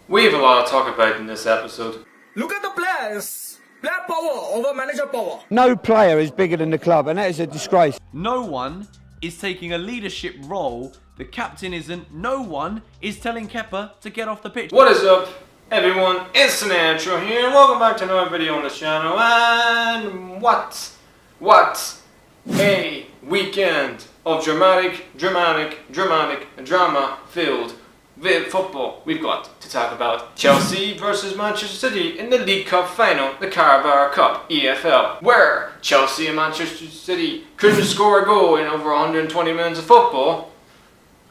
We have a lot to talk about in this episode. Look at the players. Player power over manager power. No player is bigger than the club, and that is a disgrace. No one is taking a leadership role. The captain isn't. No one is telling Kepa to get off the pitch. What is up, everyone? It's an intro here, and welcome back to another video on this channel. And what a weekend of drama-filled football we've got to talk about. Chelsea versus Manchester City in the League Cup Final, the Carabao Cup EFL, where Chelsea and Manchester City couldn't score a goal in over 120 minutes of football,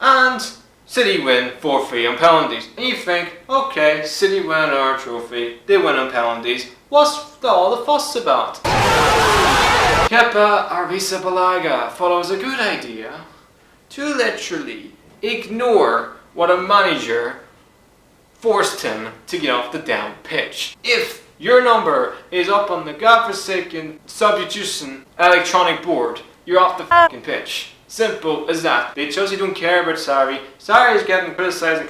and City win 4-3 on penalties. And you think, okay, City win our trophy, they win on penalties, what's all the fuss about? Kepa Arrizabalaga follows a good idea to literally ignore what a manager forced him to get off the damn pitch. If your number is up on the godforsaken substitution electronic board, you're off the fucking pitch. Simple as that. They Chelsea don't care about Sarri. Sarri is getting criticised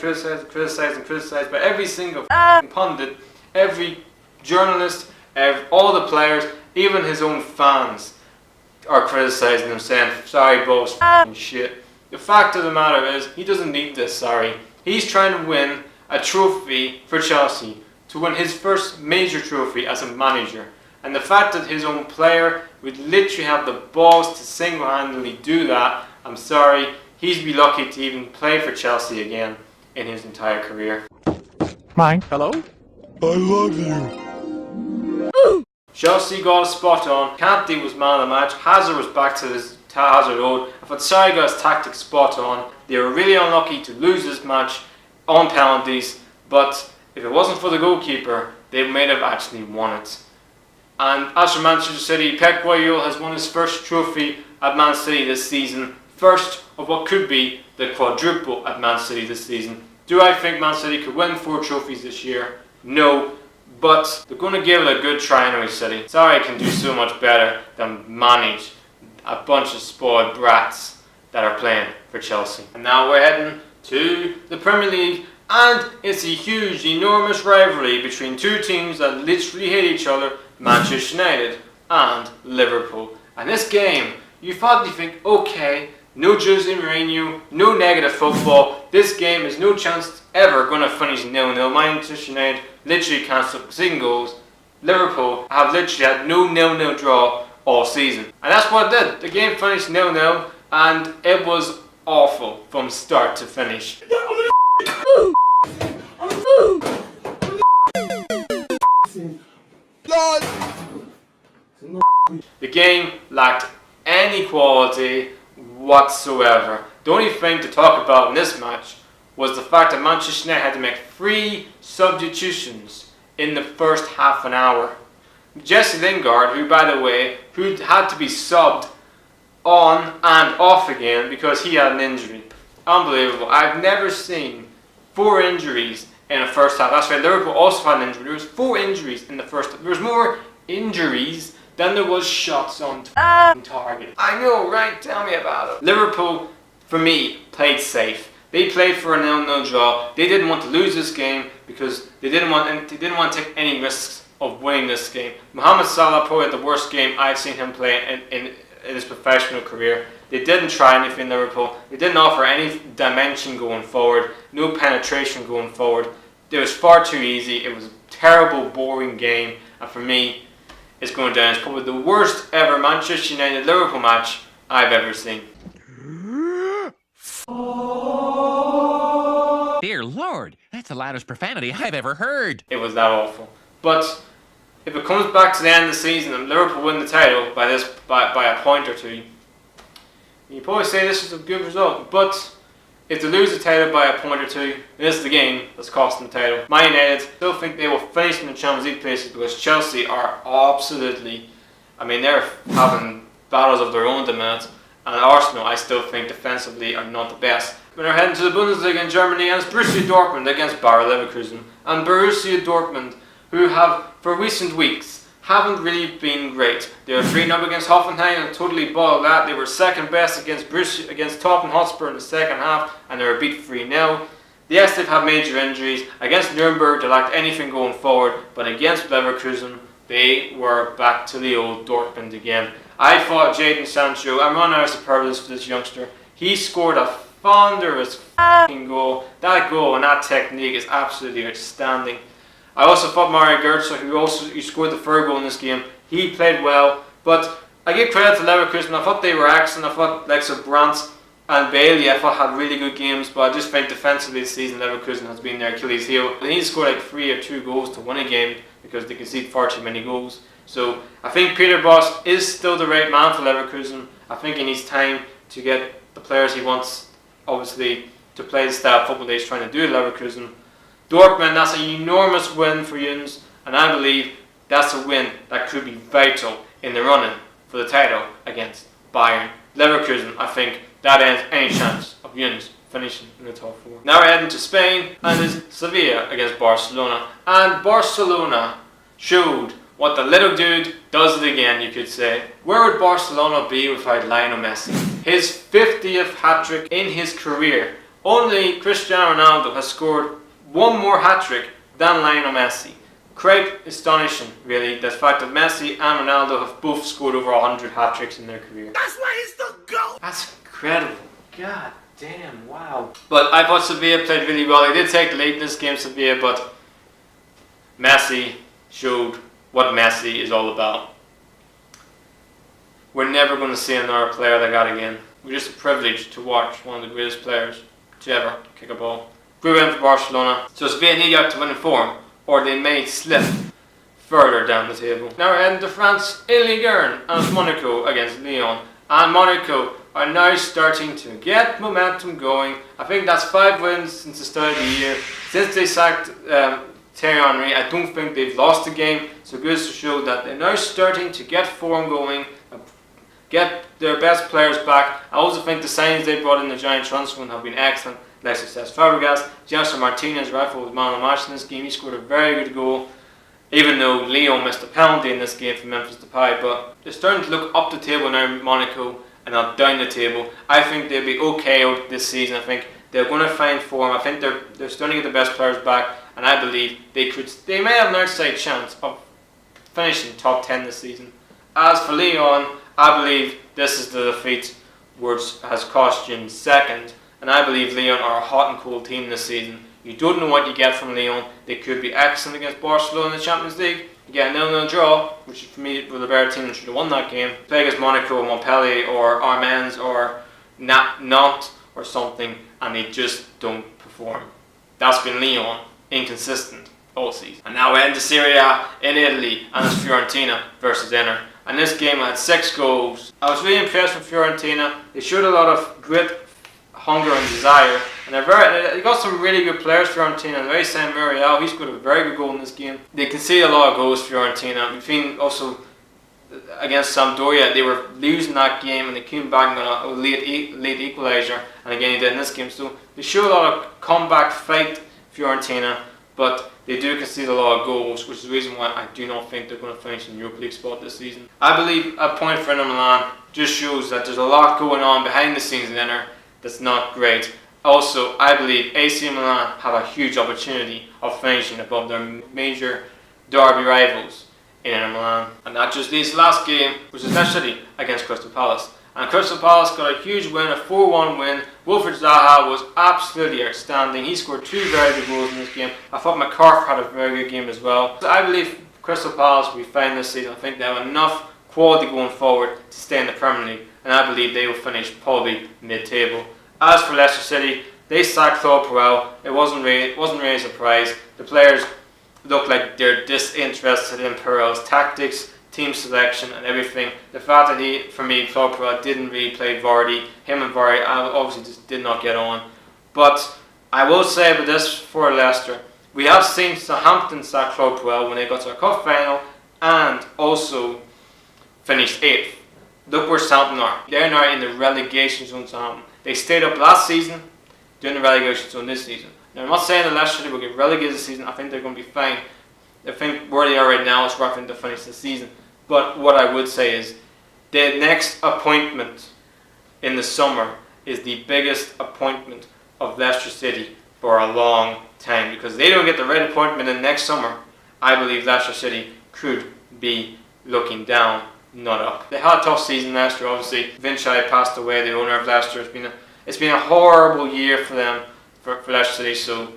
by every single pundit, every journalist, all the players, even his own fans are criticising him, saying Sarri blows fucking shit. The fact of the matter is, he doesn't need this, Sarri. He's trying to win a trophy for Chelsea, to win his first major trophy as a manager. And the fact that his own player would literally have the balls to single-handedly do that, I'm sorry, he'd be lucky to even play for Chelsea again in his entire career. Mine. Hello? I love you. Chelsea got a spot on. Kante was man of the match. Hazard was back to his Hazard Road. I thought Sarri got his tactics spot on. They were really unlucky to lose this match on penalties, but if it wasn't for the goalkeeper, they may have actually won it. And as for Manchester City, Pep Guardiola has won his first trophy at Man City this season. First of what could be the quadruple at Man City this season. Do I think Man City could win 4 trophies this year? No. But they're going to give it a good try anyway, City. Sarri can do so much better than manage a bunch of spoiled brats that are playing for Chelsea. And now we're heading to the Premier League, and it's a huge, enormous rivalry between two teams that literally hate each other, Manchester United and Liverpool. And this game, you think, okay, no Jose Mourinho, no negative football, this game is no chance ever going to finish 0-0. Manchester United literally can't stop conceding goals. Liverpool have literally had no 0-0 draw all season. And that's what it did. The game finished 0-0 and it was awful from start to finish. The game lacked any quality whatsoever. The only thing to talk about in this match was the fact that Manchester United had to make 3 substitutions in the first half an hour. Jesse Lingard, who by the way, who had to be subbed on and off again because he had an injury. Unbelievable. I've never seen 4 injuries in a first half. That's right, Liverpool also had an injury. There was 4 injuries in the first half. There was more injuries than there was shots on target. I know, right? Tell me about it. Liverpool, for me, played safe. They played for a 0-0 draw. They didn't want to lose this game because they didn't want to take any risks of winning this game. Mohamed Salah probably had the worst game I've seen him play in his professional career. They didn't try anything in Liverpool. They didn't offer any dimension going forward, no penetration going forward. It was far too easy. It was a terrible, boring game, and for me, it's going down as probably the worst ever Manchester United-Liverpool match I've ever seen. Dear Lord, that's the loudest profanity I've ever heard. It was that awful. But if it comes back to the end of the season and Liverpool win the title by a point or 2, you probably say this is a good result. But if they lose the title by a point or 2, this is the game that's costing the title. Man United still think they will finish in the Champions League places because Chelsea are absolutely, they're having battles of their own at the minute. And Arsenal, I still think defensively are not the best. We're heading to the Bundesliga in Germany, and it's Borussia Dortmund against Bayer Leverkusen. And Borussia Dortmund, who have, for recent weeks, haven't really been great. They were 3-0 against Hoffenheim and totally bottled that. They were second best against Tottenham Hotspur in the second half, and they were beat 3-0. Yes, they've had major injuries. Against Nuremberg, they lacked anything going forward, but against Leverkusen, they were back to the old Dortmund again. I thought Jadon Sancho, I'm running out of superlatives for this youngster. He scored a thunderous f***ing goal. That goal and that technique is absolutely outstanding. I also thought Mario Götze, who scored the third goal in this game, he played well. But I give credit to Leverkusen. I thought they were excellent. I thought Lexer Brandt and Bailey, I thought, had really good games, but I just think defensively this season Leverkusen has been their Achilles heel. They need to score like 3 or 2 goals to win a game because they concede far too many goals. So I think Peter Bosz is still the right man for Leverkusen. I think he needs time to get the players he wants, obviously, to play the style of football that he's trying to do at Leverkusen. Dortmund, that's an enormous win for Jens, and I believe that's a win that could be vital in the running for the title against Bayern. Leverkusen, I think, that ends any chance of Jens finishing in the top 4. Now we're heading to Spain, and it's Sevilla against Barcelona. And Barcelona showed what the little dude does it again, you could say. Where would Barcelona be without Lionel Messi? His 50th hat-trick in his career. Only Cristiano Ronaldo has scored one more hat-trick than Lionel Messi. Quite astonishing, really, the fact that Messi and Ronaldo have both scored over 100 hat-tricks in their career. That's why he's the GOAT! That's incredible. God damn, wow. But I thought Sevilla played really well. They did take the lead in this game, Sevilla, but Messi showed what Messi is all about. We're never going to see another player like that again. We're just a privilege to watch one of the greatest players to ever kick a ball. Good win for Barcelona. So Sevilla need out to win in form, or they may slip further down the table. Now we're heading to France in Ligue 1, and it's Monaco against Lyon. And Monaco are now starting to get momentum going. I think that's 5 wins since the start of the year. Since they sacked Thierry Henry, I don't think they've lost a game. So it goes to show that they're now starting to get form going, get their best players back. I also think the signings they brought in the giant transfer have been excellent. Leciester Fabregas, Jefferson Martinez, rifle was man of the match in this game. He scored a very good goal, even though Lyon missed a penalty in this game for Memphis Depay. But they're starting to look up the table now, Monaco, and not down the table. I think they'll be okay out this season. I think they're going to find form. I think they're starting to get the best players back, and I believe they may have an outside chance of finishing top 10 this season. As for Lyon, I believe this is the defeat which has cost Jens second, and I believe Lyon are a hot and cold team this season. You don't know what you get from Lyon. They could be excellent against Barcelona in the Champions League. You get a 0-0 draw, which for me was a better team and should have won that game. Play against Monaco, Montpellier, or Armens, or Nantes, or something, and they just don't perform. That's been Lyon, inconsistent all season. And now we're into Serie in Italy, and it's Fiorentina versus Inter. And this game had 6 goals. I was really impressed with Fiorentina. They showed a lot of grit, hunger and desire, and they got some really good players, Fiorentina. And very San Muriel, he scored a very good goal in this game. They conceded a lot of goals, Fiorentina. We've seen also against Sampdoria, they were losing that game and they came back and got a late equaliser, and again he did in this game. So they show a lot of comeback fight, Fiorentina, but they do concede a lot of goals, which is the reason why I do not think they're going to finish in the Europa League spot this season. I believe a point for Inter Milan just shows that there's a lot going on behind the scenes in Inter that's not great. Also, I believe AC Milan have a huge opportunity of finishing above their major derby rivals in Inter Milan. And that just leads to the last game, which is Leicester City against Crystal Palace. And Crystal Palace got a huge win, a 4-1 win. Wilfried Zaha was absolutely outstanding. He scored 2 very good goals in this game. I thought McCarthy had a very good game as well. So I believe Crystal Palace will be fine this season. I think they have enough quality going forward to stay in the Premier League, and I believe they will finish probably mid-table. As for Leicester City, they sacked Claude Puel. It wasn't really a surprise. The players look like they're disinterested in Puel's tactics, team selection and everything. The fact that Claude Puel didn't really play Vardy, him and Vardy obviously just did not get on. But I will say about this for Leicester, we have seen Southampton sack Claude Puel when they got to a cup final and also finished 8th. Look where Southampton are. They're now in the relegation zone. Southampton. They stayed up last season, doing the relegation zone this season. Now I'm not saying that Leicester will get relegated this season. I think they're going to be fine. I think where they are right now is roughly to finish the season. But what I would say is the next appointment in the summer is the biggest appointment of Leicester City for a long time, because they don't get the right appointment in next summer. I believe Leicester City could be looking down, not up. They had a tough season last year, obviously. Vinci passed away, the owner of Leicester. It's been a horrible year for them, for Leicester City, so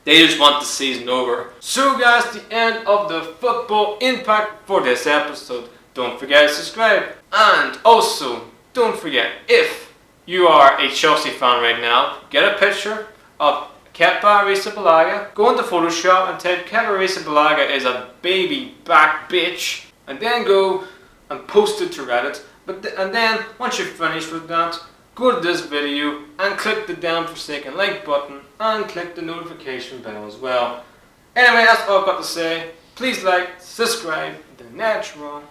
they just want the season over. So guys, the end of the football impact for this episode. Don't forget to subscribe. And also, don't forget, if you are a Chelsea fan right now, get a picture of Kepa Arrizabalaga, go into Photoshop and type Kepa Arrizabalaga is a baby back bitch, and then go and post it to Reddit. And then, once you're finished with that, go to this video and click the down forsaken like button and click the notification bell as well. Anyway, that's all I've got to say. Please like, subscribe. The natural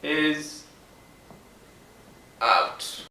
is out.